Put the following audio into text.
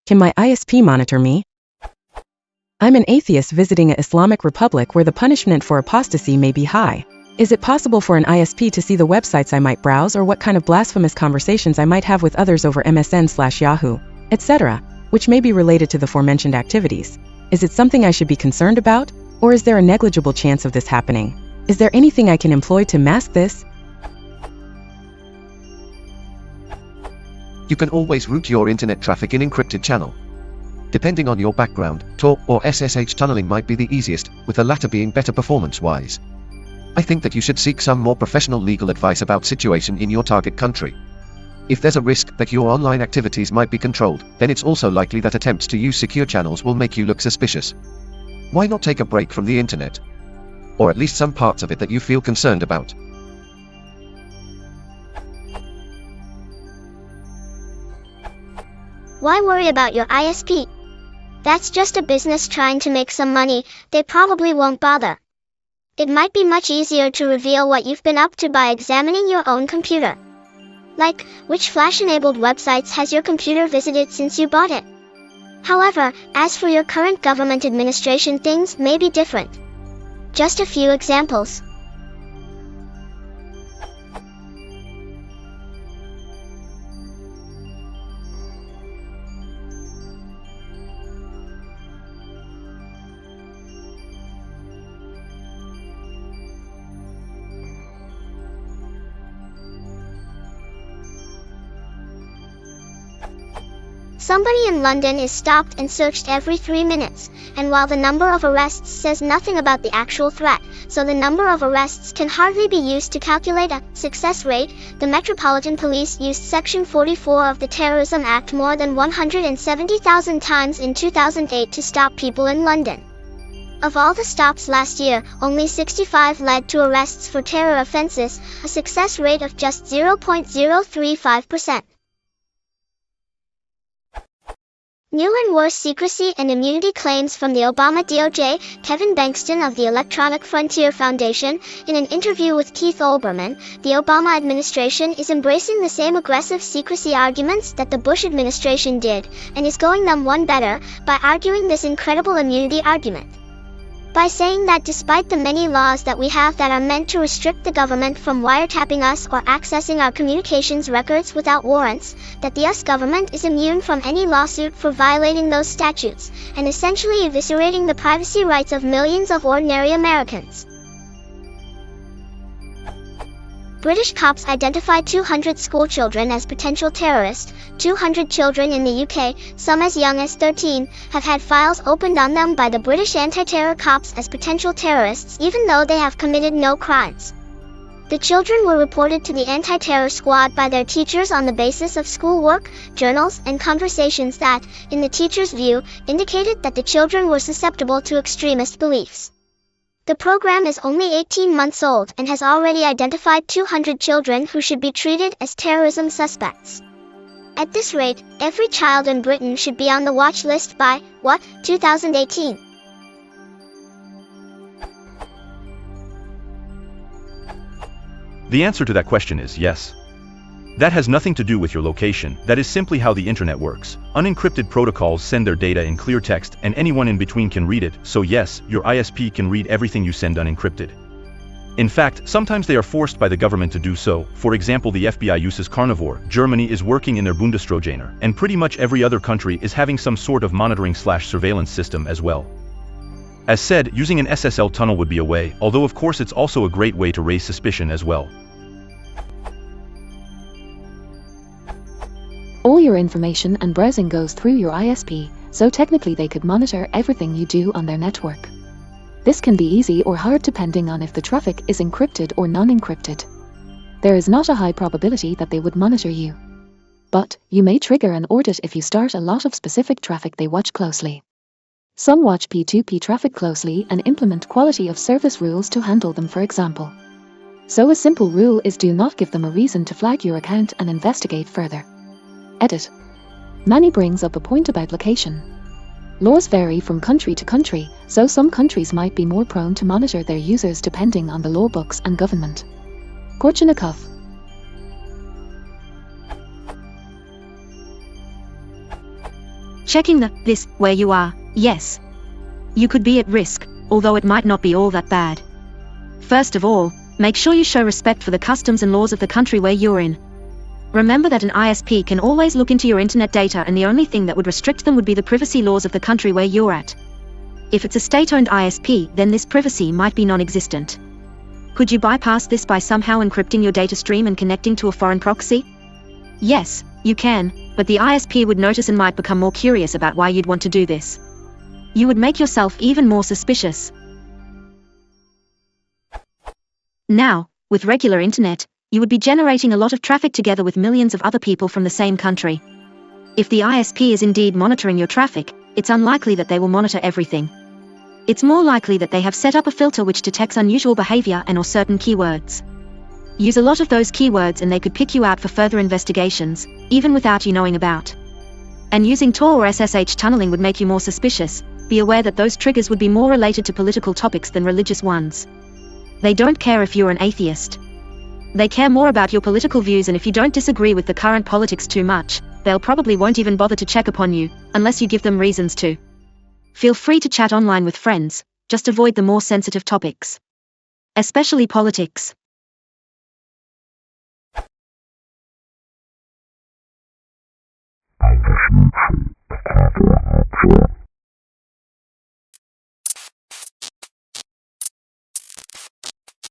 Can my ISP monitor me? I'm an atheist visiting an Islamic republic where the punishment for apostasy may be high. Is it possible for an ISP to see the websites I might browse or what kind of blasphemous conversations I might have with others over MSN/Yahoo, etc., which may be related to the aforementioned activities? Is it something I should be concerned about, or is there a negligible chance of this happening? Is there anything I can employ to mask this? You can always route your internet traffic in encrypted channel. Depending on your background, Tor or SSH tunneling might be the easiest, with the latter being better performance-wise. I think that you should seek some more professional legal advice about situation in your target country. If there's a risk that your online activities might be controlled, then it's also likely that attempts to use secure channels will make you look suspicious. Why not take a break from the internet? Or at least some parts of it that you feel concerned about. Why worry about your ISP? That's just a business trying to make some money, they probably won't bother. It might be much easier to reveal what you've been up to by examining your own computer. Like, which Flash-enabled websites has your computer visited since you bought it? However, as for your current government administration, things may be different. Just a few examples. Somebody in London is stopped and searched every 3 minutes, and while the number of arrests says nothing about the actual threat, so the number of arrests can hardly be used to calculate a success rate, the Metropolitan Police used Section 44 of the Terrorism Act more than 170,000 times in 2008 to stop people in London. Of all the stops last year, only 65 led to arrests for terror offenses, a success rate of just 0.035%. New and worse secrecy and immunity claims from the Obama DOJ. Kevin Bankston of the Electronic Frontier Foundation, in an interview with Keith Olbermann, the Obama administration is embracing the same aggressive secrecy arguments that the Bush administration did, and is going them one better, by arguing this incredible immunity argument. By saying that despite the many laws that we have that are meant to restrict the government from wiretapping us or accessing our communications records without warrants, that the US government is immune from any lawsuit for violating those statutes, and essentially eviscerating the privacy rights of millions of ordinary Americans. British cops identified 200 schoolchildren as potential terrorists. 200 children in the UK, some as young as 13, have had files opened on them by the British anti-terror cops as potential terrorists even though they have committed no crimes. The children were reported to the anti-terror squad by their teachers on the basis of schoolwork, journals, and conversations that, in the teacher's view, indicated that the children were susceptible to extremist beliefs. The program is only 18 months old and has already identified 200 children who should be treated as terrorism suspects. At this rate, every child in Britain should be on the watch list by, 2018? The answer to that question is yes. That has nothing to do with your location, that is simply how the internet works. Unencrypted protocols send their data in clear text and anyone in between can read it, so yes, your ISP can read everything you send unencrypted. In fact, sometimes they are forced by the government to do so. For example, the FBI uses Carnivore, Germany is working in their Bundestrojaner, and pretty much every other country is having some sort of monitoring/surveillance system as well. As said, using an SSL tunnel would be a way, although of course it's also a great way to raise suspicion as well. All your information and browsing goes through your ISP, so technically they could monitor everything you do on their network. This can be easy or hard depending on if the traffic is encrypted or non-encrypted. There is not a high probability that they would monitor you. But, you may trigger an audit if you start a lot of specific traffic they watch closely. Some watch P2P traffic closely and implement quality of service rules to handle them, for example. So a simple rule is do not give them a reason to flag your account and investigate further. Edit. Manny brings up a point about location. Laws vary from country to country, so some countries might be more prone to monitor their users depending on the law books and government. Korchinnikov. Checking this where you are, yes. You could be at risk, although it might not be all that bad. First of all, make sure you show respect for the customs and laws of the country where you're in. Remember that an ISP can always look into your internet data, and the only thing that would restrict them would be the privacy laws of the country where you're at. If it's a state-owned ISP, then this privacy might be non-existent. Could you bypass this by somehow encrypting your data stream and connecting to a foreign proxy? Yes, you can, but the ISP would notice and might become more curious about why you'd want to do this. You would make yourself even more suspicious. Now, with regular internet, you would be generating a lot of traffic together with millions of other people from the same country. If the ISP is indeed monitoring your traffic, it's unlikely that they will monitor everything. It's more likely that they have set up a filter which detects unusual behavior and/or certain keywords. Use a lot of those keywords and they could pick you out for further investigations, even without you knowing about. And using Tor or SSH tunneling would make you more suspicious. Be aware that those triggers would be more related to political topics than religious ones. They don't care if you're an atheist. They care more about your political views, and if you don't disagree with the current politics too much, they'll probably won't even bother to check upon you, unless you give them reasons to. Feel free to chat online with friends, just avoid the more sensitive topics. Especially politics.